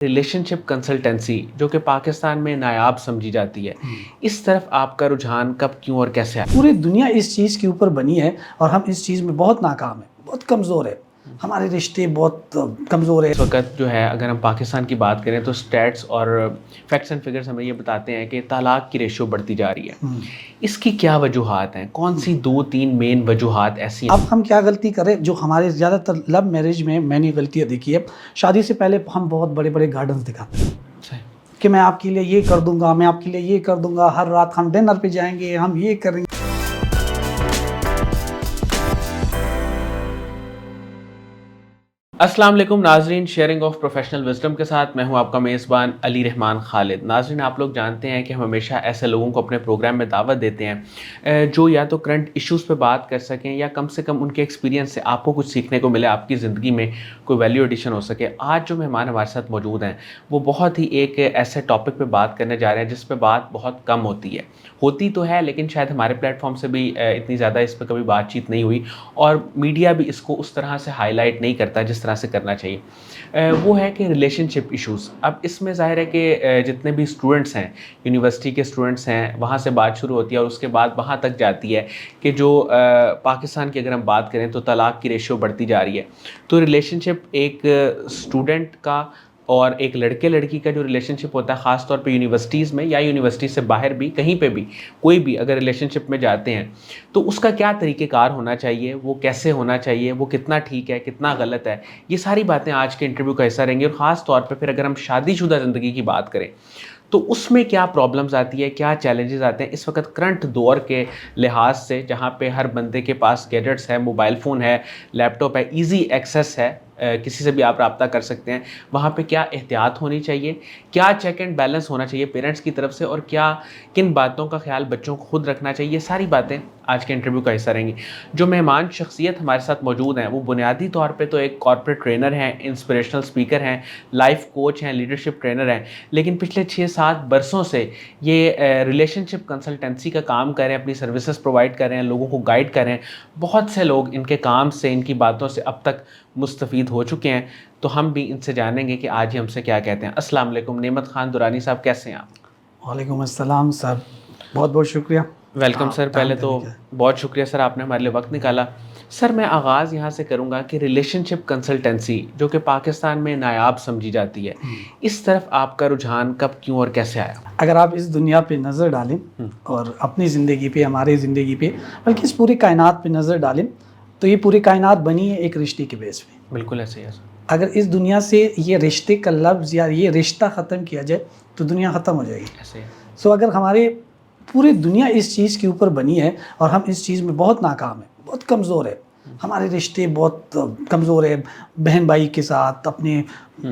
Relation شپ consultancy جو کہ پاکستان میں نایاب سمجھی جاتی ہے، اس طرف آپ کا رجحان کب، کیوں اور کیسے آیا؟ پوری دنیا اس چیز کے اوپر بنی ہے اور ہم اس چیز میں بہت ناکام ہیں، بہت کمزور ہے، ہمارے رشتے بہت کمزور ہیں۔ اس وقت جو ہے اگر ہم پاکستان کی بات کریں تو سٹیٹس اور فیکٹس اینڈ فگرز ہمیں یہ بتاتے ہیں کہ طلاق کی ریشو بڑھتی جا رہی ہے۔ اس کی کیا وجوہات ہیں؟ کون سی 2-3 مین وجوہات ایسی ہیں؟ اب ہم کیا غلطی کریں جو ہمارے زیادہ تر لو میرج میں نے غلطیاں دیکھی ہے۔ شادی سے پہلے ہم بہت بڑے بڑے گارڈنز دکھاتے ہیں کہ میں آپ کے لیے یہ کر دوں گا، میں آپ کے لیے یہ کر دوں گا، ہر رات ہم ڈنر پہ جائیں گے، ہم یہ کریں گے۔ السلام علیکم ناظرین، شیئرنگ آف پروفیشنل وزڈم کے ساتھ میں ہوں آپ کا میزبان علی رحمان خالد۔ ناظرین، آپ لوگ جانتے ہیں کہ ہم ہمیشہ ایسے لوگوں کو اپنے پروگرام میں دعوت دیتے ہیں جو یا تو کرنٹ ایشوز پہ بات کر سکیں یا کم سے کم ان کے ایکسپیرینس سے آپ کو کچھ سیکھنے کو ملے، آپ کی زندگی میں کوئی ویلیو ایڈیشن ہو سکے۔ آج جو مہمان ہمارے ساتھ موجود ہیں وہ بہت ہی ایک ایسے ٹاپک پہ بات کرنے جا رہے ہیں جس پہ بات بہت کم ہوتی تو ہے لیکن شاید ہمارے پلیٹ فارم سے بھی اتنی زیادہ اس پہ کبھی بات چیت نہیں ہوئی اور میڈیا بھی اس کو اس طرح سے ہائی لائٹ نہیں کرتا جس طرح سے کرنا چاہیے۔ وہ ہے کہ ریلیشن شپ ایشوز۔ اب اس میں ظاہر ہے کہ جتنے بھی اسٹوڈنٹس ہیں، یونیورسٹی کے اسٹوڈنٹس ہیں، وہاں سے بات شروع ہوتی ہے اور اس کے بعد وہاں تک جاتی ہے کہ جو پاکستان کی اگر ہم بات کریں تو طلاق کی ریشو بڑھتی جا رہی ہے۔ تو ریلیشن شپ ایک اسٹوڈنٹ کا اور ایک لڑکے لڑکی کا جو ریلیشن شپ ہوتا ہے، خاص طور پہ یونیورسٹیز میں یا یونیورسٹی سے باہر بھی، کہیں پہ بھی کوئی بھی اگر ریلیشن شپ میں جاتے ہیں تو اس کا کیا طریقہ کار ہونا چاہیے، وہ کیسے ہونا چاہیے، وہ کتنا ٹھیک ہے، کتنا غلط ہے، یہ ساری باتیں آج کے انٹرویو کا حصہ رہیں گی۔ اور خاص طور پہ پھر اگر ہم شادی شدہ زندگی کی بات کریں تو اس میں کیا پرابلمز آتی ہے، کیا چیلنجز آتے ہیں اس وقت کرنٹ دور کے لحاظ سے، جہاں پہ ہر بندے کے پاس گیجٹس ہے، موبائل فون ہے، لیپ ٹاپ ہے، ایزی ایکسیس ہے، کسی سے بھی آپ رابطہ کر سکتے ہیں۔ وہاں پہ کیا احتیاط ہونی چاہیے، کیا چیک اینڈ بیلنس ہونا چاہیے پیرنٹس کی طرف سے، اور کیا کن باتوں کا خیال بچوں کو خود رکھنا چاہیے، یہ ساری باتیں آج کے انٹرویو کا حصہ رہیں گی۔ جو مہمان شخصیت ہمارے ساتھ موجود ہیں وہ بنیادی طور پہ تو ایک کارپوریٹ ٹرینر ہیں، انسپریشنل اسپیکر ہیں، لائف کوچ ہیں، لیڈرشپ ٹرینر ہیں، لیکن پچھلے 6-7 برسوں سے یہ ریلیشن شپ کنسلٹنسی کا کام کر رہے ہیں، اپنی سروسز پرووائڈ کر رہے ہیں، لوگوں کو گائیڈ کر رہے ہیں۔ بہت سے لوگ ان کے کام سے، ان کی باتوں سے اب تک مستفید ہو چکے ہیں، تو ہم بھی ان سے جانیں گے کہ آج ہی ہم سے کیا کہتے ہیں۔ السلام علیکم نعمت خان درانی صاحب، کیسے ہیں آپ؟ وعلیکم السلام سر، بہت بہت شکریہ۔ ویلکم سر، پہلے تو بہت شکریہ سر، آپ نے ہمارے لیے وقت نکالا۔ سر میں آغاز یہاں سے کروں گا کہ ریلیشن شپ کنسلٹنسی جو کہ پاکستان میں نایاب سمجھی جاتی ہے، اس طرف آپ کا رجحان کب، کیوں اور کیسے آیا؟ اگر آپ اس دنیا پہ نظر ڈالیں اور اپنی زندگی پہ، ہماری زندگی پہ، بلکہ اس پوری کائنات پہ نظر ڈالیں تو یہ پوری کائنات بنی ہے ایک رشتے کے بیس پہ۔ بالکل ایسے ہی ہے سر۔ اگر اس دنیا سے یہ رشتے کا لفظ یا یہ رشتہ ختم کیا جائے تو دنیا ختم ہو جائے گی۔ ایسے سو اگر ہمارے پوری دنیا اس چیز کے اوپر بنی ہے اور ہم اس چیز میں بہت ناکام ہیں، بہت کمزور ہے، ہمارے رشتے بہت کمزور ہے، بہن بھائی کے ساتھ، اپنے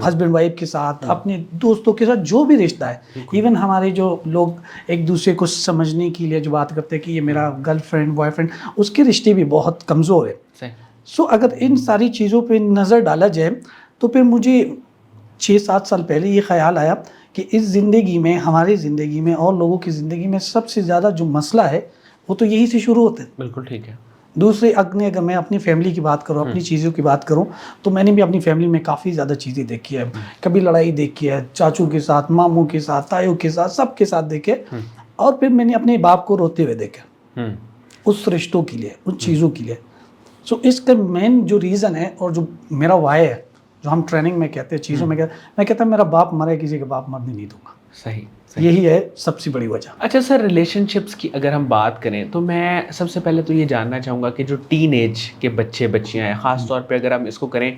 ہسبینڈ وائف کے ساتھ، اپنے دوستوں کے ساتھ، جو بھی رشتہ ہے، ایون ہمارے جو لوگ ایک دوسرے کو سمجھنے کے لیے جو بات کرتے ہیں کہ یہ میرا گرل فرینڈ بوائے فرینڈ، اس کے رشتے بھی بہت کمزور ہے۔ سو اگر ان ساری چیزوں پہ نظر ڈالا جائے تو پھر مجھے 6-7 سال پہلے یہ خیال آیا کہ اس زندگی میں، ہماری زندگی میں اور لوگوں کی زندگی میں سب سے زیادہ جو مسئلہ ہے وہ تو یہی سے شروع ہوتا ہے۔ بالکل ٹھیک ہے۔ دوسرے اگر میں اپنی فیملی کی بات کروں، اپنی چیزوں کی بات کروں، تو میں نے بھی اپنی فیملی میں کافی زیادہ چیزیں دیکھی ہے۔ کبھی لڑائی دیکھی ہے چاچو کے ساتھ، ماموں کے ساتھ، تایوں کے ساتھ، سب کے ساتھ دیکھے، اور پھر میں نے اپنے باپ کو روتے ہوئے دیکھا اس رشتوں کے لیے، ان چیزوں کے لیے۔ سو اس کا مین جو ریزن ہے اور جو میرا وائے ہے، جو ہم ٹریننگ میں کہتے ہیں، چیزوں میں کہتے ہیں، میں کہتا ہوں میرا باپ مرے، کسی کا باپ مرنے نہیں دوں گا۔ صحیح۔ یہی ہے سب سے بڑی وجہ۔ اچھا سر، ریلیشن شپس کی اگر ہم بات کریں تو میں سب سے پہلے تو یہ جاننا چاہوں گا کہ جو ٹین ایج کے بچے بچیاں ہیں، خاص طور پہ اگر ہم اس کو کریں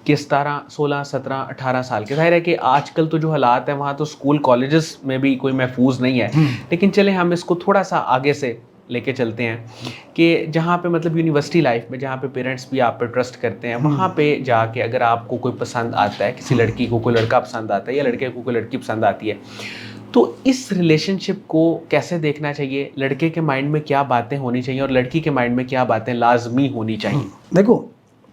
کہ 16، 17، 18 سال کے، ظاہر ہے کہ آج کل تو جو حالات ہیں وہاں تو اسکول کالجز میں بھی کوئی محفوظ نہیں ہے، لیکن چلیں ہم اس کو تھوڑا سا آگے سے لے کے چلتے ہیں کہ جہاں پہ مطلب یونیورسٹی لائف میں، جہاں پہ پیرنٹس بھی آپ پہ ٹرسٹ کرتے ہیں، وہاں پہ جا کے اگر آپ کو کوئی پسند آتا ہے، کسی لڑکی کو کوئی لڑکا پسند آتا ہے یا لڑکے کو کوئی لڑکی پسند آتی ہے، تو اس ریلیشن شپ کو کیسے دیکھنا چاہیے؟ لڑکے کے مائنڈ میں کیا باتیں ہونی چاہیے اور لڑکی کے مائنڈ میں کیا باتیں لازمی ہونی چاہیے؟ دیکھو،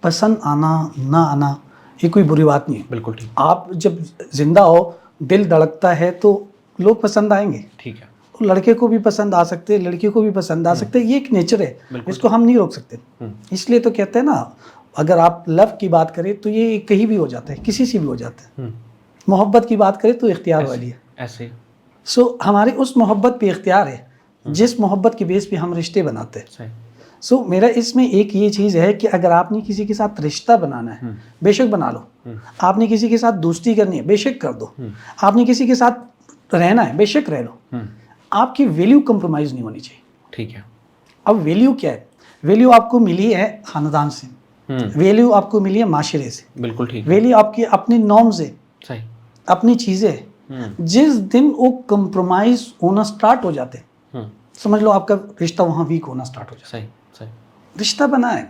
پسند آنا نہ آنا یہ کوئی بری بات نہیں ہے۔ بالکل ٹھیک۔ آپ جب زندہ ہو، دل دھڑکتا ہے تو لوگ پسند آئیں گے۔ ٹھیک ہے۔ لڑکے کو بھی پسند آ سکتے، لڑکی کو بھی پسند آ سکتے، یہ ایک نیچر ہے، اس کو ہم نہیں روک سکتے۔ اس لیے تو کہتے ہیں نا، اگر آپ لو کی بات کریں تو یہ کہیں بھی ہو جاتا ہے، کسی سے بھی ہو جاتا ہے۔ محبت کی بات کریں تو اختیار والی ہے. ایسے سو ہماری اس محبت پہ اختیار ہے جس محبت کے بیس پہ ہم رشتے بناتے ہیں. سو میرا اس میں ایک یہ چیز ہے کہ اگر آپ نے کسی کے ساتھ رشتہ بنانا ہے بے شک بنا لو. آپ نے کسی کے ساتھ دوستی کرنی ہے بے شک کر دو. آپ نے کسی کے ساتھ رہنا ہے بے شک رہ لو. آپ کی ویلیو کمپرومائز نہیں ہونی چاہیے. ٹھیک ہے. اب ویلیو کیا ہے؟ ویلیو آپ کو ملی ہے خاندان سے, ویلیو آپ کو ملی ہے معاشرے سے, بالکل ٹھیک. ویلیو آپ کی اپنی نارمز ہے, صحیح, اپنی چیزیں. جس دن وہ کمپرومائز ہونا سٹارٹ ہو جاتے سمجھ لو آپ کا رشتہ وہاں ویک ہونا سٹارٹ ہو جاتا ہے. صحیح. رشتہ بنا ہے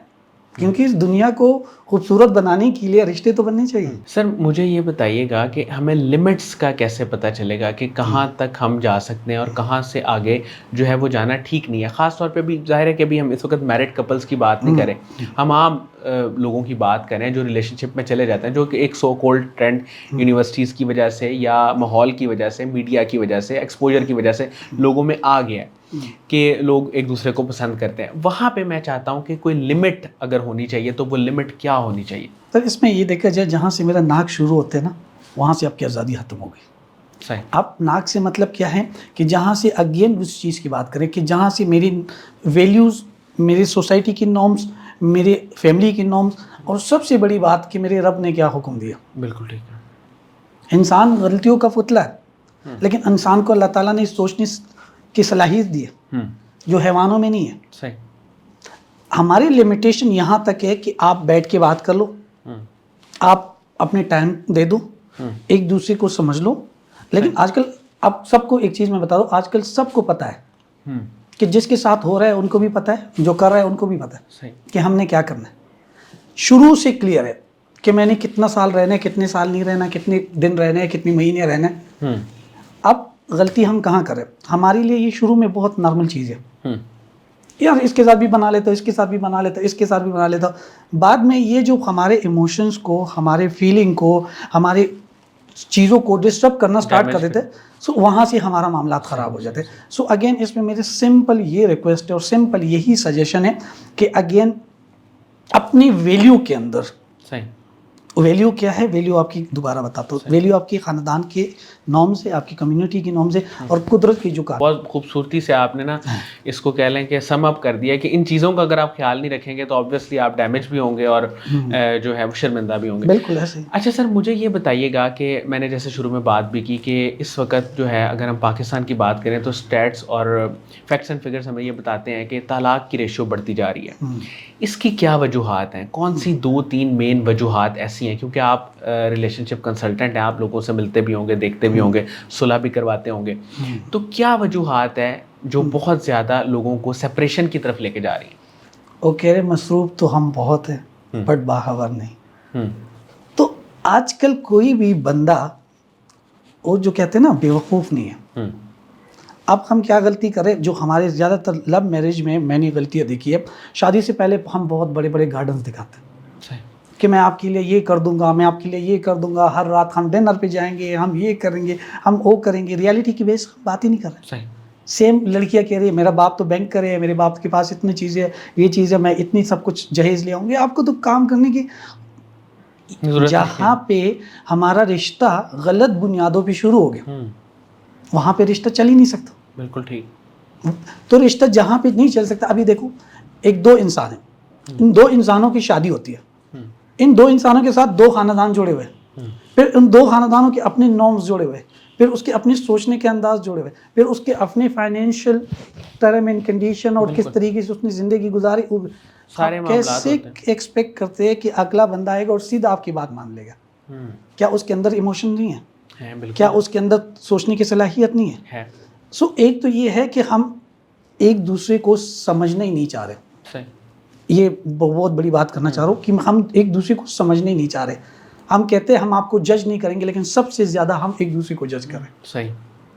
کیونکہ اس دنیا کو خوبصورت بنانے کے لیے رشتے تو بننے چاہیے. سر مجھے یہ بتائیے گا کہ ہمیں لمٹس کا کیسے پتہ چلے گا کہ کہاں تک ہم جا سکتے ہیں اور کہاں سے آگے جو ہے وہ جانا ٹھیک نہیں ہے. خاص طور پہ بھی ظاہر ہے کہ ابھی ہم اس وقت میرڈ کپلس کی بات نہیں کریں, ہم عام لوگوں کی بات کریں جو ریلیشن شپ میں چلے جاتے ہیں, جو کہ ایک سو کولڈ ٹرینڈ یونیورسٹیز کی وجہ سے یا ماحول کی وجہ سے, میڈیا کی وجہ سے, ایکسپوجر کی وجہ سے لوگوں میں آ گیا ہے کہ لوگ ایک دوسرے کو پسند کرتے ہیں. وہاں پہ میں چاہتا ہوں کہ کوئی لمٹ اگر ہونی چاہیے تو وہ لمٹ کیا ہونی چاہیے؟ تو اس میں یہ دیکھا جائے جہاں سے میرا ناک شروع ہوتے ہیں نا وہاں سے آپ کی آزادی ختم ہو گئی. صحیح. اب ناک سے مطلب کیا ہے کہ جہاں سے اگین اس چیز کی بات کریں کہ جہاں سے میری ویلیوز, میری سوسائٹی کی نارمز, میری فیملی کی نارمز, اور سب سے بڑی بات کہ میرے رب نے کیا حکم دیا. بالکل ٹھیک ہے. انسان غلطیوں کا پتلا ہے لیکن انسان کو اللہ تعالیٰ نے سوچنے کی صلاحیت دی ہے جو حیوانوں میں نہیں ہے. صحیح. ہماری لمیٹیشن یہاں تک ہے کہ آپ بیٹھ کے بات کر لو, آپ اپنے ٹائم دے دو, ایک دوسرے کو سمجھ لو. لیکن آج کل اب سب کو ایک چیز میں بتا دو, آج کل سب کو پتہ ہے کہ جس کے ساتھ ہو رہا ہے ان کو بھی پتہ ہے, جو کر رہا ہے ان کو بھی پتہ ہے کہ ہم نے کیا کرنا ہے. شروع سے کلیئر ہے کہ میں نے کتنا سال رہنا ہے, کتنے سال نہیں رہنا, کتنے دن رہنا ہے, کتنے مہینے رہنا ہے. اب غلطی ہم کہاں کریں؟ ہمارے لیے یہ شروع میں بہت نارمل چیز ہے, یار اس کے ساتھ بھی بنا لیتا, اس کے ساتھ بھی بنا لیتا, اس کے ساتھ بھی بنا لیتا. بعد میں یہ جو ہمارے ایموشنز کو, ہمارے فیلنگ کو, ہمارے چیزوں کو ڈسٹرب کرنا سٹارٹ کر دیتے, سو وہاں سے ہمارا معاملات خراب ہو جاتے. سو اگین اس میں میرے سمپل یہ ریکویسٹ ہے اور سمپل یہی سجیشن ہے کہ اگین اپنی ویلیو کے اندر, ویلیو کیا ہے؟ ویلیو آپ کی دوبارہ بتاتا ہوں, ویلیو آپ کی خاندان کے نارم سے, آپ کی کمیونٹی کی نارم سے, اور قدرت کی جو کہا. بہت خوبصورتی سے آپ نے نا اس کو کہہ لیں کہ سم اپ کر دیا کہ ان چیزوں کا اگر آپ خیال نہیں رکھیں گے تو آبویسلی آپ ڈیمیج بھی ہوں گے اور جو ہے شرمندہ بھی ہوں گے. بالکل ایسے. اچھا سر مجھے یہ بتائیے گا کہ میں نے جیسے شروع میں بات بھی کی کہ اس وقت جو ہے اگر ہم پاکستان کی بات کریں تو اسٹیٹس اور فیکٹس اینڈ فگرس ہمیں یہ بتاتے ہیں کہ طلاق کی ریشو بڑھتی جا رہی ہے. اس کی کیا وجوہات ہیں؟ کون سی 2-3 مین وجوہات ایسی ہیں؟ کیونکہ آپ ریلیشن شپ کنسلٹنٹ ہیں, آپ لوگوں سے ملتے بھی ہوں گے, دیکھتے بھی ہوں گے, صلح بھی کرواتے ہوں گے, تو کیا وجوہات ہیں جو بہت زیادہ لوگوں کو سپریشن کی طرف لے کے جا رہی ہیں؟ وہ کہہ رہے مصروف تو ہم بہت ہیں بٹ باخبر نہیں. تو آج کل کوئی بھی بندہ وہ جو کہتے ہیں نا بیوقوف نہیں ہے. اب ہم کیا غلطی کریں جو ہمارے زیادہ تر لو میرج میں میں نے غلطیاں دیکھی ہے, شادی سے پہلے ہم بہت بڑے بڑے گارڈنز دکھاتے ہیں کہ میں آپ کے لیے یہ کر دوں گا, میں آپ کے لیے یہ کر دوں گا, ہر رات ہم ڈنر پہ جائیں گے, ہم یہ کریں گے, ہم وہ کریں گے. ریالٹی کی بیس بات ہی نہیں کر رہے. سیم لڑکیاں کہہ رہی ہے میرا باپ تو بینک کرے ہے, میرے باپ کے پاس اتنی چیزیں ہے, یہ چیز ہے, میں اتنی سب کچھ جہیز لے آؤں گی. آپ کو تو کام کرنے کی جہاں پہ ہمارا رشتہ غلط بنیادوں پہ شروع ہو گیا وہاں پہ رشتہ چل ہی نہیں سکتا. بالکل ٹھیک. تو رشتہ جہاں پہ نہیں چل سکتا, ابھی دیکھو ایک 2 انسان ہیں, ان 2 انسانوں کی شادی ہوتی ہے, ان 2 انسانوں کے ساتھ 2 خاندان جڑے ہوئے, پھر ان 2 خاندانوں کے اپنے نارمز جڑے ہوئے, پھر اس کے اپنے سوچنے کے انداز جڑے ہوئے, پھر اس کے اپنے فائنینشیل ٹرم اینڈ کنڈیشن اور کس طریقے سے اس نے زندگی گزاری. سارے معاملات کیسے ایکسپیکٹ کرتے ہیں کہ اگلا بندہ آئے گا اور سیدھا آپ کی بات مان لے گا؟ کیا اس کے اندر ایموشن نہیں ہے؟ کیا اس کے اندر سوچنے کی صلاحیت نہیں ہے؟ سو ایک تو یہ ہے کہ ہم ایک دوسرے کو سمجھنا ہی نہیں چاہ رہے. یہ بہت بڑی بات کرنا چاہ رہا ہوں کہ ہم ایک دوسرے کو سمجھنے ہی نہیں چاہ رہے. ہم کہتے ہیں ہم آپ کو جج نہیں کریں گے, لیکن سب سے زیادہ ہم ایک دوسرے کو جج کر رہے ہیں. صحیح,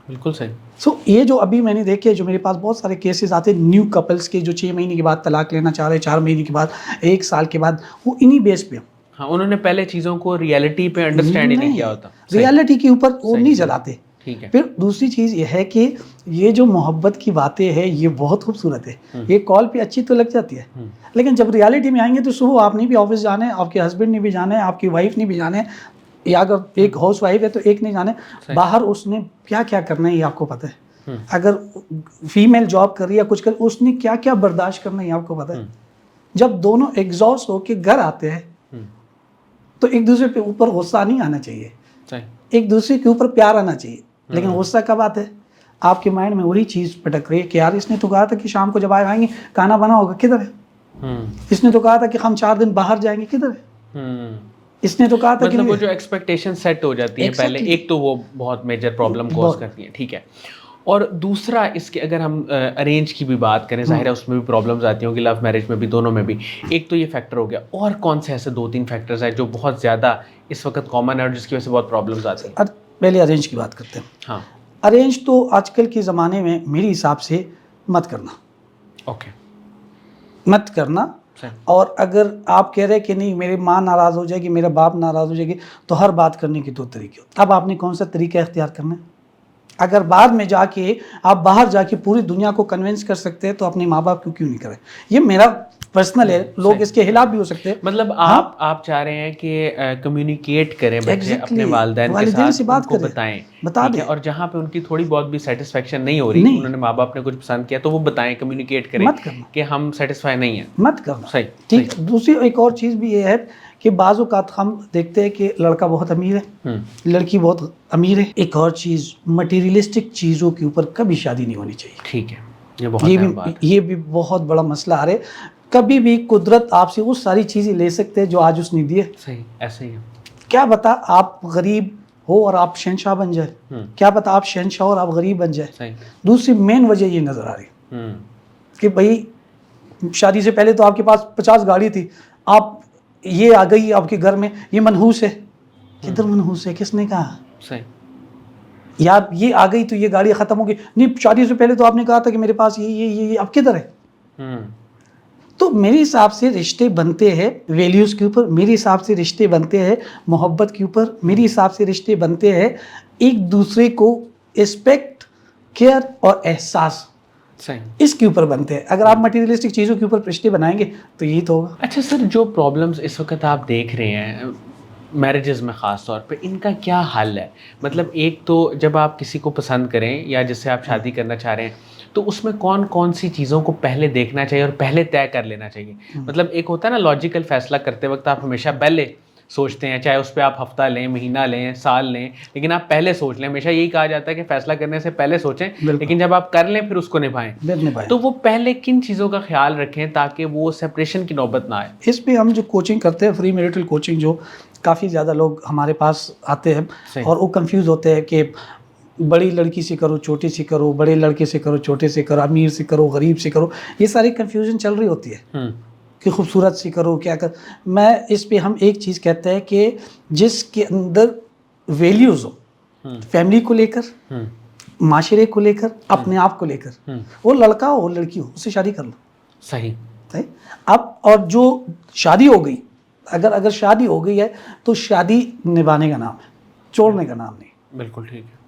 بالکل صحیح. سو یہ جو ابھی میں نے دیکھے, جو میرے پاس بہت سارے کیسز آتے ہیں نیو کپلس کے, جو 6 مہینے کے بعد طلاق لینا چاہ رہے ہیں, 4 مہینے کے بعد, 1 سال کے بعد, وہ انہی بیس پہ. ہاں, انہوں نے پہلے چیزوں کو ریالٹی پہ انڈرسٹینڈ ہی نہیں کیا ہوتا. ریالٹی کے اوپر وہ نہیں جلاتے. پھر دوسری چیز یہ ہے کہ یہ جو محبت کی باتیں ہیں یہ بہت خوبصورت ہے, یہ کال پہ اچھی تو لگ جاتی ہے, لیکن جب ریالٹی میں آئیں گے تو صبح آپ نے بھی آفس جانا ہے, آپ کے ہسبینڈ نے بھی جانا ہے, آپ کی وائف نے بھی جانا ہے, یا اگر ایک ہاؤس وائف ہے تو ایک نہیں جانے باہر اس نے کیا کیا کرنا ہے یہ آپ کو پتہ ہے. اگر فیمیل جاب کر رہی ہے کچھ کر اس نے کیا کیا برداشت کرنا ہے یہ آپ کو پتہ ہے. جب دونوں ایگزاسٹ ہو کے گھر آتے ہیں تو ایک دوسرے پہ اوپر غصہ نہیں آنا چاہیے, ایک دوسرے کے اوپر پیار آنا چاہیے. لیکن غصہ کب آتا ہے؟ آپ کے مائنڈ میں وہی چیز پٹک رہی ہے کہ یار اس نے تو کہا تھا کہ شام کو جب آئیں گے کھانا بنا ہوگا, کدھر ہے؟ اس نے تو کہا تھا کہ ہم 4 دن باہر جائیں گے, کدھر ہے؟ اس نے تو کہا تھا کہ مطلب وہ جو ایکسپیکٹیشن سیٹ ہو جاتی ہیں پہلے, ایک تو وہ بہت میجر پرابلم کوز کرتی ہیں. ٹھیک ہے. اور دوسرا اس کے اگر ہم ارینج کی بھی بات کریں, ظاہر ہے اس میں بھی پرابلمز آتی ہوں گی, لو میرج میں بھی, دونوں میں بھی. ایک تو یہ فیکٹر ہو گیا, اور کون سے ایسے 2-3 فیکٹرز ہیں جو بہت زیادہ اس وقت کامن ہے اور جس کی وجہ سے بہت پرابلمز آتی ہیں؟ پہلے ارینج کی بات کرتے ہیں. ہاں, ارینج تو آج کل کے زمانے میں میرے حساب سے مت کرنا. اوکے, مت کرنا. اور اگر آپ کہہ رہے کہ نہیں میری ماں ناراض ہو جائے گی, میرا باپ ناراض ہو جائے گی, تو ہر بات کرنے کے 2 طریقے ہوتے ہیں. اب آپ نے کون سا طریقہ اختیار کرنا ہے؟ اگر بعد میں جا کے آپ باہر جا کے پوری دنیا کو کنونس کر سکتے ہیں تو اپنے ماں باپ کو کیوں نہیں کریں؟ یہ میرا پرسنل ہے, لوگ اس کے خلاف بھی ہو سکتے ہیں. مطلب آپ چاہ رہے ہیں کہ کمیونیکیٹ کریں بچے اپنے والدین کے ساتھ, بات کو بتائیں, ٹھیک ہے, اور جہاں پہ ان کی تھوڑی بہت بھی سیٹسفیکشن نہیں ہو رہی, انہوں نے ماں باپ نے کچھ پسند کیا تو وہ بتائیں, کمیونیکیٹ کریں کہ ہم سیٹسفائی نہیں ہیں. مت کرنا. صحیح. ٹھیک. دوسری ایک اور چیز بھی یہ ہے کہ بعض اوقات ہم دیکھتے ہیں کہ لڑکا بہت امیر ہے, لڑکی بہت امیر ہے. ایک اور چیز, مٹیریلسٹک چیزوں کے اوپر کبھی شادی نہیں ہونی چاہیے. ٹھیک ہے, یہ بھی بہت بڑا مسئلہ آ رہا ہے. کبھی بھی قدرت آپ سے وہ ساری چیزیں لے سکتے ہیں جو آج اس نے دی ہے. صحیح, ایسے ہی ہے. کیا بتا آپ غریب ہو اور آپ شہنشاہ بن جائے, کیا بتا آپ شہنشاہ اور آپ غریب بن جائے. صحیح. دوسری مین وجہ یہ نظر آ رہی ہے کہ بھائی شادی سے پہلے تو آپ کے پاس 50 گاڑی تھی, آپ یہ آ گئی آپ کے گھر میں, یہ منحوس ہے. کدھر منحوس ہے؟ کس نے کہا؟ صحیح. یا یہ آ گئی تو یہ گاڑی ختم ہو گئی. نہیں, شادی سے پہلے تو آپ نے کہا تھا کہ میرے پاس یہ اب کدھر ہے؟ تو میرے حساب سے رشتے بنتے ہیں ویلیوز کے اوپر, میرے حساب سے رشتے بنتے ہیں محبت کے اوپر, میرے حساب سے رشتے بنتے ہیں ایک دوسرے کو رسپیکٹ, کیئر اور احساس, اس کے اوپر بنتے ہیں. اگر آپ مٹیریلسٹک چیزوں کے اوپر رشتے بنائیں گے تو یہی تو ہوگا. اچھا سر, جو پرابلمز اس وقت آپ دیکھ رہے ہیں میرجز میں خاص طور پہ, ان کا کیا حل ہے؟ مطلب ایک تو جب آپ کسی کو پسند کریں یا جس سے آپ شادی کرنا چاہ رہے ہیں تو اس میں کون کون سی چیزوں کو پہلے دیکھنا چاہیے اور پہلے طے کر لینا چاہیے؟ مطلب ایک ہوتا ہے نا لاجیکل فیصلہ کرتے وقت آپ ہمیشہ پہلے سوچتے ہیں, چاہے اس پہ آپ ہفتہ لیں, مہینہ لیں, سال لیں, لیکن آپ پہلے سوچ لیں. ہمیشہ یہی کہا جاتا ہے کہ فیصلہ کرنے سے پہلے سوچیں, لیکن جب آپ کر لیں پھر اس کو نبھائیں. تو وہ پہلے کن چیزوں کا خیال رکھیں تاکہ وہ سپریشن کی نوبت نہ آئے؟ اس پہ ہم جو کوچنگ کرتے ہیں, فری میرٹل کوچنگ, جو کافی زیادہ لوگ ہمارے پاس آتے ہیں اور وہ کنفیوز ہوتے ہیں کہ بڑی لڑکی سے کرو, چھوٹی سے کرو, بڑے لڑکے سے کرو, چھوٹے سے کرو, امیر سے کرو, غریب سے کرو. یہ ساری کنفیوژن چل رہی ہوتی ہے کہ خوبصورت سے کرو, کیا کر. میں اس پہ ہم ایک چیز کہتے ہیں کہ جس کے اندر ویلیوز ہو, فیملی کو لے کر, معاشرے کو لے کر, اپنے آپ کو لے کر, وہ لڑکا ہو لڑکی ہو, اس سے شادی کر لو. صحیح. اب اور جو شادی ہو گئی, اگر شادی ہو گئی ہے تو شادی نبھانے کا نام ہے, چھوڑنے کا نام نہیں. بالکل ٹھیک ہے.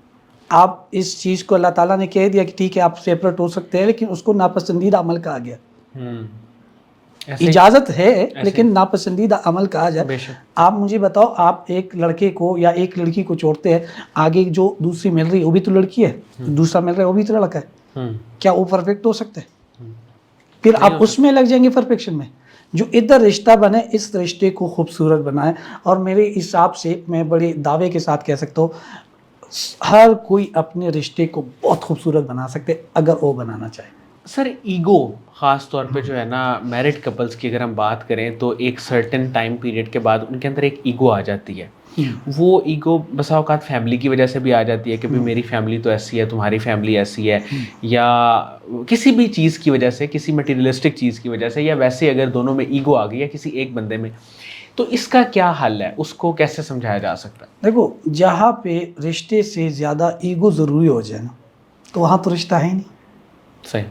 آپ اس چیز کو اللہ تعالیٰ نے کہہ دیا کہ ٹھیک ہے آپ سیپریٹ ہو سکتے ہیں, لیکن اس کو ناپسندیدہ عمل کہا گیا. اجازت ہے لیکن ناپسندیدہ عمل کہا جائے. آپ مجھے بتاؤ, آپ ایک لڑکے کو یا ایک لڑکی کو چھوڑتے ہیں, آگے جو دوسری مل رہی ہے وہ بھی تو لڑکی ہے, دوسرا مل رہا ہے وہ بھی تو لڑکا ہے, کیا وہ پرفیکٹ ہو سکتے ہیں؟ پھر آپ اس میں لگ جائیں گے پرفیکشن میں. جو ادھر رشتہ بنے اس رشتے کو خوبصورت بنائیں. اور میرے حساب سے میں بڑے دعوے کے ساتھ کہہ سکتا ہوں ہر کوئی اپنے رشتے کو بہت خوبصورت بنا سکتے اگر وہ بنانا چاہے. سر ایگو خاص طور پہ جو ہے نا میرڈ کپلز کی اگر ہم بات کریں تو ایک سرٹن ٹائم پیریڈ کے بعد ان کے اندر ایک ایگو آ جاتی ہے. وہ ایگو بسا اوقات فیملی کی وجہ سے بھی آ جاتی ہے کہ بھائی میری فیملی تو ایسی ہے, تمہاری فیملی ایسی ہے, یا کسی بھی چیز کی وجہ سے, کسی مٹیریلسٹک چیز کی وجہ سے, یا ویسے اگر دونوں میں ایگو آ گئی ہے کسی ایک بندے میں, تو اس کا کیا حل ہے؟ اس کو کیسے سمجھایا جا سکتا ہے؟ دیکھو, جہاں پہ رشتے سے زیادہ ایگو ضروری ہو جائے نا تو وہاں تو رشتہ ہے نہیں. صحیح.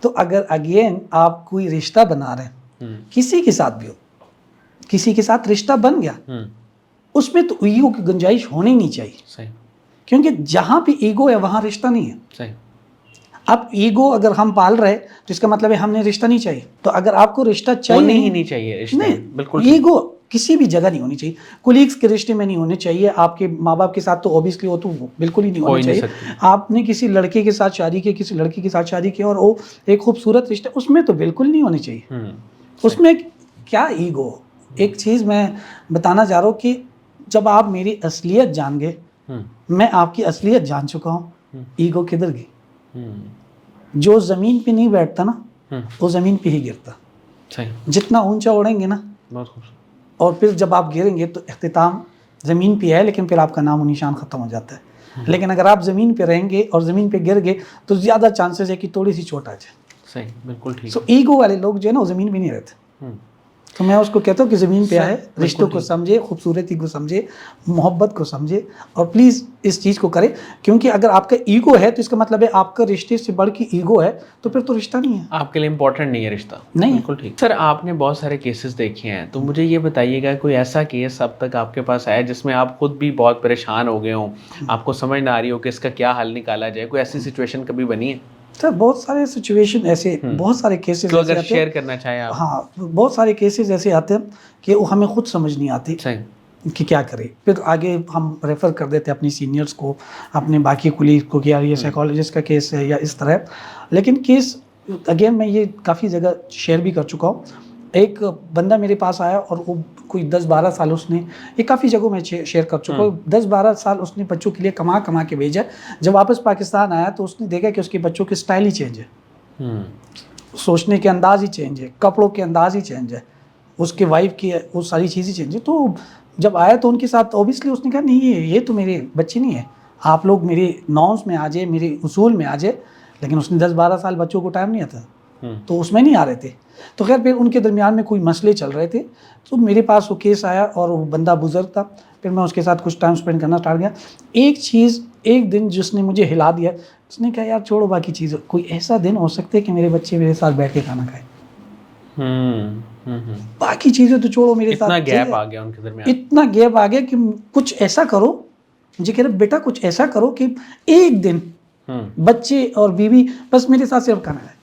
تو اگر اگین آپ کوئی رشتہ بنا رہے ہیں کسی کے ساتھ بھی ہو, کسی کے ساتھ رشتہ بن گیا, اس میں تو ایگو کی گنجائش ہونی نہیں چاہیے. صحیح. کیونکہ جہاں پہ ایگو ہے وہاں رشتہ نہیں ہے. صحیح. اب ایگو اگر ہم پال رہے تو اس کا مطلب ہے ہم نے رشتہ نہیں چاہیے. تو اگر آپ کو رشتہ چاہیے ہی نہیں چاہیے رشتہ, بالکل ایگو کسی بھی جگہ نہیں ہونی چاہیے. کولیگس کے رشتے میں نہیں ہونے چاہیے. آپ کے ماں باپ کے ساتھ تو اوبیسلی وہ تو بالکل ہی نہیں ہونا چاہیے. آپ نے کسی لڑکے کے ساتھ شادی کی, کسی لڑکی کے ساتھ شادی کی اور وہ ایک خوبصورت رشتہ, اس میں تو بالکل نہیں ہونے چاہیے. اس میں کیا ایگو. ایک چیز میں بتانا چاہ رہا ہوں کہ جب آپ میری اصلیت جان گئے, میں آپ کی اصلیت جان چکا ہوں, ایگو کدھر گئی. جو زمین پہ نہیں بیٹھتا نا وہ زمین پہ ہی گرتا. جتنا اونچا اڑیں گے نا, اور پھر جب آپ گریں گے تو اختتام زمین پہ ہے, لیکن پھر آپ کا نام و نشان ختم ہو جاتا ہے. لیکن اگر آپ زمین پہ رہیں گے اور زمین پہ گر گئے تو زیادہ چانسز ہے کہ تھوڑی سی چوٹ آ جائے. صحیح, بالکل ٹھیک. سو ایگو والے لوگ جو ہے نا وہ زمین پہ نہیں رہتے. تو میں اس کو کہتا ہوں کہ زمین پہ آئے, رشتوں کو سمجھے, خوبصورتی کو سمجھے, محبت کو سمجھے, اور پلیز اس چیز کو کرے. کیونکہ اگر آپ کا ایگو ہے تو اس کا مطلب ہے آپ کا رشتے سے بڑھ کے ایگو ہے, تو پھر تو رشتہ نہیں ہے, آپ کے لیے امپورٹنٹ نہیں ہے رشتہ. نہیں, بالکل ٹھیک. سر آپ نے بہت سارے کیسز دیکھے ہیں, تو مجھے یہ بتائیے گا کوئی ایسا کیس اب تک آپ کے پاس آیا جس میں آپ خود بھی بہت پریشان ہو گئے ہوں, آپ کو سمجھ نہ آ رہی ہو کہ اس کا کیا حل نکالا جائے. کوئی ایسی سچویشن کبھی بنی ہے؟ سر بہت سارے سچویشن ایسے, بہت سارے کیسز تو اگر شیئر کرنا چاہیں آپ. ہاں, بہت سارے کیسز ایسے آتے ہیں کہ وہ ہمیں خود سمجھ نہیں آتی کہ کیا کرے. پھر آگے ہم ریفر کر دیتے اپنی سینئرز کو, اپنے باقی کولیگ کو, کہ یار یہ سائیکالوجسٹ کا کیس ہے یا اس طرح. لیکن کیس اگین میں یہ کافی جگہ شیئر بھی کر چکا ہوں. ایک بندہ میرے پاس آیا اور وہ کوئی 10-12 سال اس نے, یہ کافی جگہوں میں شیئر کر چکا ہوں, 10-12 سال اس نے بچوں کے لیے کما کے بھیجا. جب واپس پاکستان آیا تو اس نے دیکھا کہ اس کے بچوں کے سٹائل ہی چینج ہے, سوچنے کے انداز ہی چینج ہے, کپڑوں کے انداز ہی چینج ہے, اس کے وائف کی وہ ساری چیزیں چینج ہے. تو جب آیا تو ان کے ساتھ اوبیسلی اس نے کہا نہیں یہ تو میرے بچے نہیں ہیں, آپ لوگ میری نارمس میں آ جائے, میرے اصول میں آ جائے. لیکن اس نے 10-12 سال بچوں کو ٹائم نہیں آتا, تو اس میں نہیں آ رہے تھے. تو خیر پھر ان کے درمیان میں کوئی مسئلے چل رہے تھے, تو میرے پاس وہ کیس آیا اور وہ بندہ بزرگ تھا. پھر میں اس کے ساتھ کچھ ٹائم اسپینڈ کرنا اسٹارٹ کیا. ایک چیز ایک دن جس نے مجھے ہلا دیا, اس نے کہا یار چھوڑو باقی چیزیں, کوئی ایسا دن ہو سکتا ہے کہ میرے بچے میرے ساتھ بیٹھ کے کھانا کھائے. باقی چیزیں تو چھوڑو, میرے ساتھ اتنا گیپ آ گیا ان کے درمیان, اتنا گیپ آ گیا کہ کچھ ایسا کرو. مجھے کہہ رہے بیٹا کچھ ایسا کرو کہ ایک دن بچے اور بیوی بس میرے ساتھ صرف کھانا کھائے.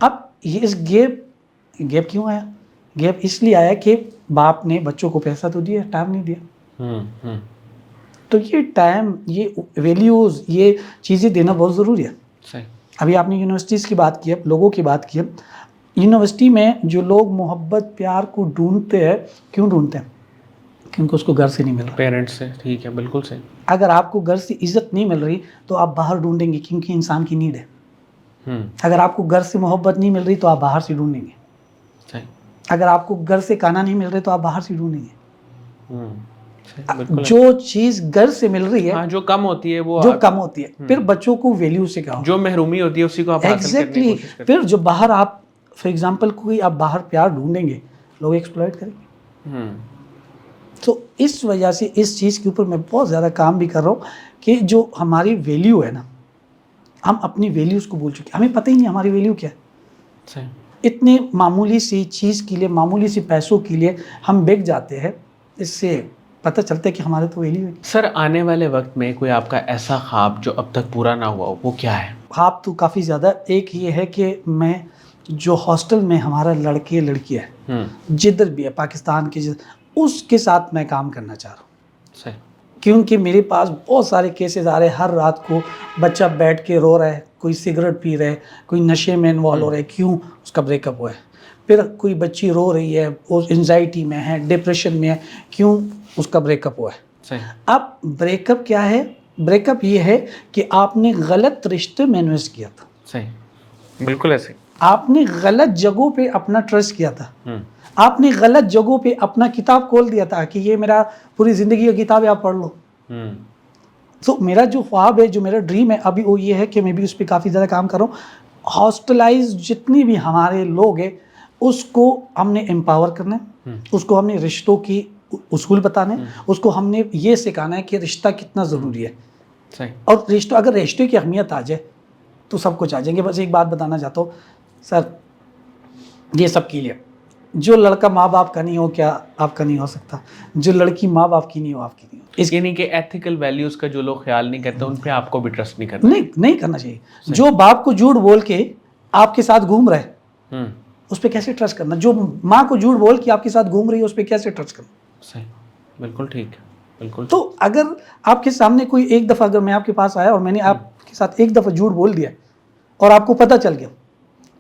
اب یہ اس گیپ کیوں آیا؟ گیپ اس لیے آیا کہ باپ نے بچوں کو پیسہ تو دیا, ٹائم نہیں دیا. تو یہ ٹائم, یہ ویلیوز, یہ چیزیں دینا بہت ضروری ہے. ابھی آپ نے یونیورسٹیز کی بات کی, لوگوں کی بات کی. یونیورسٹی میں جو لوگ محبت پیار کو ڈھونڈتے ہیں, کیوں ڈھونڈتے ہیں؟ کیونکہ اس کو گھر سے نہیں مل رہا. پیرنٹس سے, ٹھیک ہے, بالکل صحیح. اگر آپ کو گھر سے عزت نہیں مل رہی تو آپ باہر ڈھونڈیں گے, کیونکہ انسان کی نیڈ ہے. اگر آپ کو گھر سے محبت نہیں مل رہی تو آپ باہر سے ڈھونڈیں گے. اگر آپ کو گھر سے کھانا نہیں مل رہا تو آپ باہر سے ڈھونڈیں گے. جو چیز گھر سے مل رہی ہے, جو کم ہوتی ہے, وہ جو کم ہوتی ہے, پھر بچوں کو ویلیو سے کہو, جو محرومی ہوتی ہے اسی کو آپ حاصل کرنے کی کوشش کرتے ہیں. پھر جو باہر آپ فار ایگزامپل کوئی آپ باہر پیار ڈھونڈیں گے, لوگ ایکسپلائٹ کریں گے. تو اس وجہ سے اس چیز کے اوپر میں بہت زیادہ کام بھی کر رہا ہوں کہ جو ہماری ویلیو ہے نا, ہم اپنی ویلیوز کو بھول چکے, ہمیں پتہ ہی نہیں ہماری ویلیو کیا ہے. اتنے معمولی سی چیز کے لیے, معمولی سی پیسوں کے لیے ہم بک جاتے ہیں. اس سے پتہ چلتا ہے کہ ہمارے تو ویلیو ہے. سر آنے والے وقت میں کوئی آپ کا ایسا خواب جو اب تک پورا نہ ہوا ہو, وہ کیا ہے؟ خواب تو کافی زیادہ. ایک یہ ہے کہ میں جو ہاسٹل میں ہمارا لڑکے لڑکی ہے, جدھر بھی ہے پاکستان کے, اس کے ساتھ میں کام کرنا چاہ رہا ہوں. کیونکہ میرے پاس بہت سارے کیسز آ رہے ہیں. ہر رات کو بچہ بیٹھ کے رو رہا ہے, کوئی سگریٹ پی رہا ہے, کوئی نشے میں انوالو ہو رہا ہے. کیوں؟ اس کا بریک اپ ہوا ہے. پھر کوئی بچی رو رہی ہے, وہ انزائٹی میں ہے, ڈپریشن میں ہے. کیوں؟ اس کا بریک اپ ہوا ہے. اب بریک اپ کیا ہے؟ بریک اپ یہ ہے کہ آپ نے غلط رشتے میں انویسٹ کیا تھا. صحیح, بالکل ایسے. آپ نے غلط جگہوں پہ اپنا ٹرسٹ کیا تھا. آپ نے غلط جگہوں پہ اپنا کتاب کھول دیا تھا کہ یہ میرا پوری زندگی کی کتاب ہے, آپ پڑھ لو. تو میرا جو خواب ہے, جو میرا ڈریم ہے ابھی, وہ یہ ہے کہ میں بھی اس پہ کافی زیادہ کام کر رہا ہوں. ہاسٹلائز جتنی بھی ہمارے لوگ ہیں, اس کو ہم نے امپاور کرنا ہے, اس کو ہم نے رشتوں کی اصول بتانے, اس کو ہم نے یہ سکھانا ہے کہ رشتہ کتنا ضروری ہے. اور اگر رشتے کی اہمیت آ جائے تو سب کچھ آ جائیں گے. بس ایک بات بتانا چاہتا ہوں سر, یہ سب کے لیے, جو لڑکا ماں باپ کا نہیں ہو, کیا آپ کا نہیں ہو سکتا؟ جو لڑکی ماں باپ کی نہیں ہو, آپ کی نہیں ہو. اس یعنی کہ ایتھیکل ویلیوز کا جو لوگ خیال نہیں کرتے, ان پہ آپ کو بھی ٹرسٹ نہیں کرنا. نہیں کرنا چاہیے. جو باپ کو جھوٹ بول کے آپ کے ساتھ گھوم رہا ہے, اس پہ کیسے ٹرسٹ کرنا؟ جو ماں کو جھوٹ بول کے آپ کے ساتھ گھوم رہی ہے اس پہ کیسے ٹرسٹ کرنا؟ صحیح، بالکل ٹھیک ہے، بالکل. تو اگر آپ کے سامنے کوئی ایک دفعہ اگر میں آپ کے پاس آیا اور میں نے آپ کے ساتھ ایک دفعہ جھوٹ بول دیا اور آپ کو پتہ چل گیا،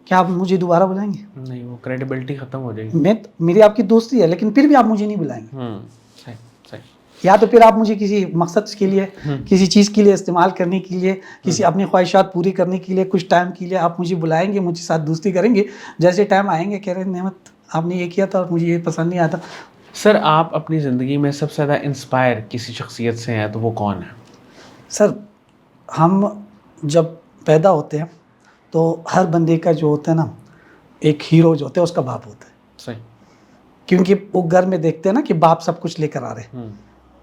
کیا آپ مجھے دوبارہ بلائیں گے؟ نہیں، وہ کریڈیبلٹی ختم ہو جائے گی. میری آپ کی دوستی ہے لیکن پھر بھی آپ مجھے نہیں بلائیں گے. صحیح صحیح. یا تو پھر آپ مجھے کسی مقصد کے لیے، کسی چیز کے لیے استعمال کرنے کے لیے، کسی اپنی خواہشات پوری کرنے کے لیے کچھ ٹائم کے لیے آپ مجھے بلائیں گے، مجھے ساتھ دوستی کریں گے. جیسے ٹائم آئیں گے کہہ رہے ہیں نعمت آپ نے یہ کیا تھا اور مجھے یہ پسند نہیں آتا. سر آپ اپنی زندگی میں سب سے زیادہ انسپائر کسی شخصیت سے ہیں تو وہ کون ہے؟ سر ہم جب پیدا ہوتے ہیں تو ہر بندے کا جو ہوتا ہے نا ایک ہیرو جو ہوتا ہے اس کا باپ ہوتا ہے. صحیح. کیونکہ وہ گھر میں دیکھتے ہیں نا کہ باپ سب کچھ لے کر آ رہے ہیں.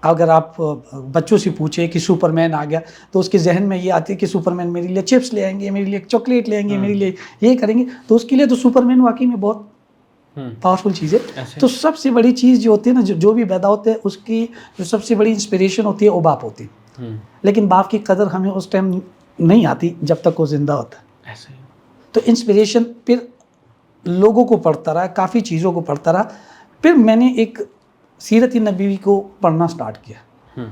اگر آپ بچوں سے پوچھیں کہ سپر مین آ گیا تو اس کے ذہن میں یہ آتی ہے کہ سپر مین میرے لیے چپس لے آئیں گے، میرے لیے چاکلیٹ لے آئیں گے، میرے لیے یہ کریں گے. تو اس کے لیے تو سپر مین واقعی میں بہت پاورفل چیز ہے. تو سب سے بڑی چیز جو ہوتی ہے نا جو بھی پیدا ہوتے ہیں اس کی جو سب سے بڑی انسپریشن ہوتی ہے وہ باپ ہوتی ہے. لیکن باپ کی قدر ہمیں اس ٹائم نہیں آتی جب تک وہ زندہ ہوتا ہے. تو انسپریشن پھر لوگوں کو پڑھتا رہا، کافی چیزوں کو پڑھتا رہا. پھر میں نے ایک سیرت نبی کو پڑھنا سٹارٹ کیا.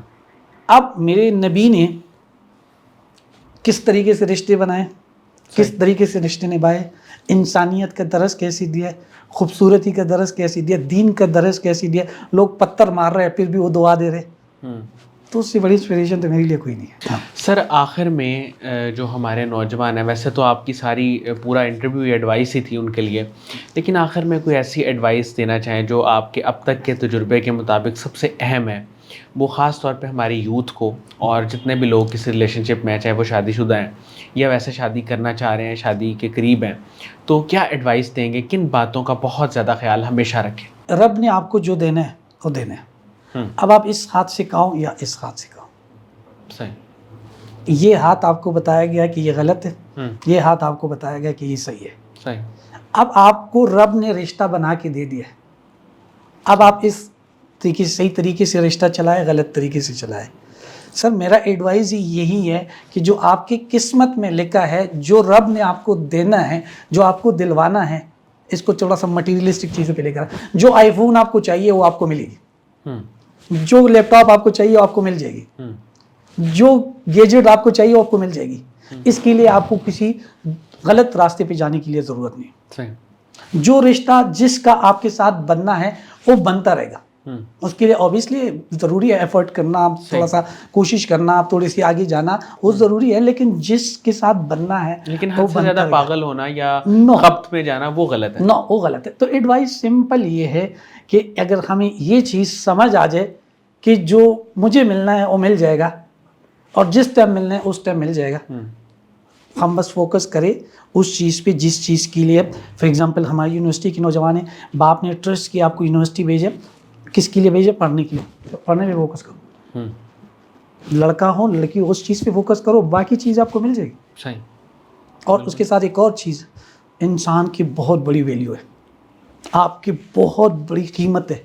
اب میرے نبی نے کس طریقے سے رشتے بنائے، کس طریقے سے رشتے نبھائے، انسانیت کا درس کیسے دیا، خوبصورتی کا درس کیسے دیا، دین کا درس کیسے دیا. لوگ پتھر مار رہے ہیں پھر بھی وہ دعا دے رہے. تو اس سے بڑی انسپریشن تو میرے لیے کوئی نہیں ہے. سر آخر میں جو ہمارے نوجوان ہیں، ویسے تو آپ کی ساری پورا انٹرویو ایڈوائس ہی تھی ان کے لیے، لیکن آخر میں کوئی ایسی ایڈوائس دینا چاہیں جو آپ کے اب تک کے تجربے کے مطابق سب سے اہم ہے، وہ خاص طور پہ ہماری یوتھ کو اور جتنے بھی لوگ کسی ریلیشن شپ میں ہیں، چاہے وہ شادی شدہ ہیں یا ویسے شادی کرنا چاہ رہے ہیں، شادی کے قریب ہیں، تو کیا ایڈوائس دیں گے؟ کن باتوں کا بہت زیادہ خیال ہمیشہ رکھیں؟ رب نے آپ کو جو دینا ہے وہ دینا ہے. اب آپ اس ہاتھ سے کھاؤ یا اس ہاتھ سے کھاؤ. صحیح. یہ ہاتھ آپ کو بتایا گیا کہ یہ غلط ہے، یہ ہاتھ آپ کو بتایا گیا کہ یہ صحیح ہے. صحیح. اب آپ کو رب نے رشتہ بنا کے دے دیا ہے. اب آپ اس طریقے سے صحیح طریقے سے رشتہ چلائے، غلط طریقے سے چلائے. سر میرا ایڈوائز یہی ہے کہ جو آپ کی قسمت میں لکھا ہے، جو رب نے آپ کو دینا ہے، جو آپ کو دلوانا ہے، اس کو تھوڑا سا مٹیریلسٹک چیزوں پہ لے کر. جو آئی فون آپ کو چاہیے وہ آپ کو ملے گی، جو لیپ ٹاپ آپ کو چاہیے وہ آپ کو مل جائے گی، جو گیجٹ آپ کو چاہیے وہ آپ کو مل جائے گی. اس کے لیے آپ کو کسی غلط راستے پہ جانے کے لیے ضرورت نہیں. جو رشتہ جس کا آپ کے ساتھ بننا ہے وہ بنتا رہے گا. اس کے لیے اوبیسلی ضروری ہے ایفرٹ کرنا، تھوڑا سا کوشش کرنا، آپ تھوڑی سی آگے جانا وہ ضروری ہے، لیکن جس کے ساتھ بننا ہے لیکن حد سے زیادہ پاگل ہونا یا خبط میں جانا وہ غلط ہے. وہ غلط ہے. تو ایڈوائس سمپل یہ ہے کہ اگر ہمیں یہ چیز سمجھ آ جائے کہ جو مجھے ملنا ہے وہ مل جائے گا اور جس ٹائم ملنا ہے اس ٹائم مل جائے گا. ہم بس فوکس کریں اس چیز پہ جس چیز کے لیے. فار ایگزامپل ہماری یونیورسٹی کے نوجوان ہیں، باپ نے ٹرسٹ کیا آپ کو یونیورسٹی بھیجے، کس کے لیے بھیجے؟ پڑھنے کے لیے. پڑھنے پہ فوکس کرو. لڑکا ہو لڑکی ہو اس چیز پہ فوکس کرو، باقی چیز آپ کو مل جائے گی. صحیح. اور اس کے ساتھ ایک اور چیز، انسان کی بہت بڑی ویلیو ہے، آپ کی بہت بڑی قیمت ہے،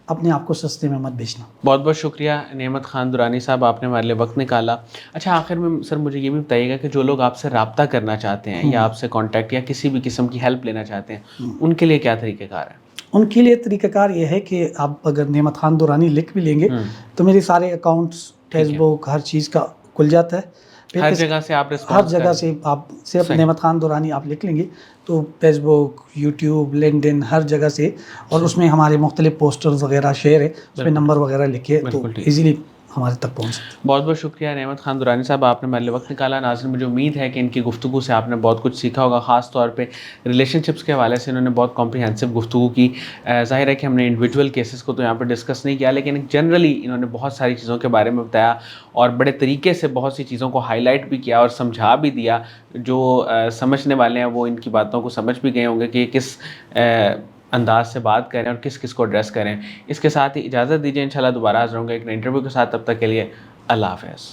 اپنے آپ کو سستے میں مت بیچنا. بہت بہت شکریہ نعمت خان درانی صاحب، آپ نے ہمارے لیے وقت نکالا. اچھا آخر میں سر مجھے یہ بھی بتائیے گا کہ جو لوگ آپ سے رابطہ کرنا چاہتے ہیں یا آپ سے کانٹیکٹ یا کسی بھی قسم کی ہیلپ لینا چاہتے ہیں، ان کے لیے کیا طریقہ کار ہے؟ ان کے لیے طریقہ کار یہ ہے کہ آپ اگر نعمت خان دورانی لکھ بھی لیں گے تو میرے سارے اکاؤنٹس فیس بک ہر چیز کا کھل جاتا ہے. ہر جگہ سے آپ ہر جگہ سے آپ صرف نعمت خان دورانی آپ لکھ لیں گے تو فیس بک، یوٹیوب، لنکڈن ہر جگہ سے، اور اس میں ہمارے مختلف پوسٹرز وغیرہ شیئر ہے، اس میں نمبر وغیرہ لکھے تو ایزیلی ہمارے تک پہنچ سکتے. بہت بہت شکریہ نعمت خان درانی صاحب، آپ نے ہمارے لیے وقت نکالا. ناظرین مجھے امید ہے کہ ان کی گفتگو سے آپ نے بہت کچھ سیکھا ہوگا، خاص طور پہ ریلیشن شپس کے حوالے سے انہوں نے بہت کمپریہنسو گفتگو کی. ظاہر ہے کہ ہم نے انڈیویجول کیسز کو تو یہاں پہ ڈسکس نہیں کیا، لیکن جنرلی انہوں نے بہت ساری چیزوں کے بارے میں بتایا اور بڑے طریقے سے بہت سی چیزوں کو ہائی لائٹ بھی کیا اور سمجھا بھی دیا. جو سمجھنے والے ہیں وہ ان کی باتوں کو سمجھ بھی گئے ہوں گے کہ کس انداز سے بات کریں اور کس کس کو ایڈریس کریں. اس کے ساتھ ہی اجازت دیجیے، انشاءاللہ دوبارہ حاضر ہوں گے ایک نئے انٹرویو کے ساتھ. تب تک کے لیے اللہ حافظ.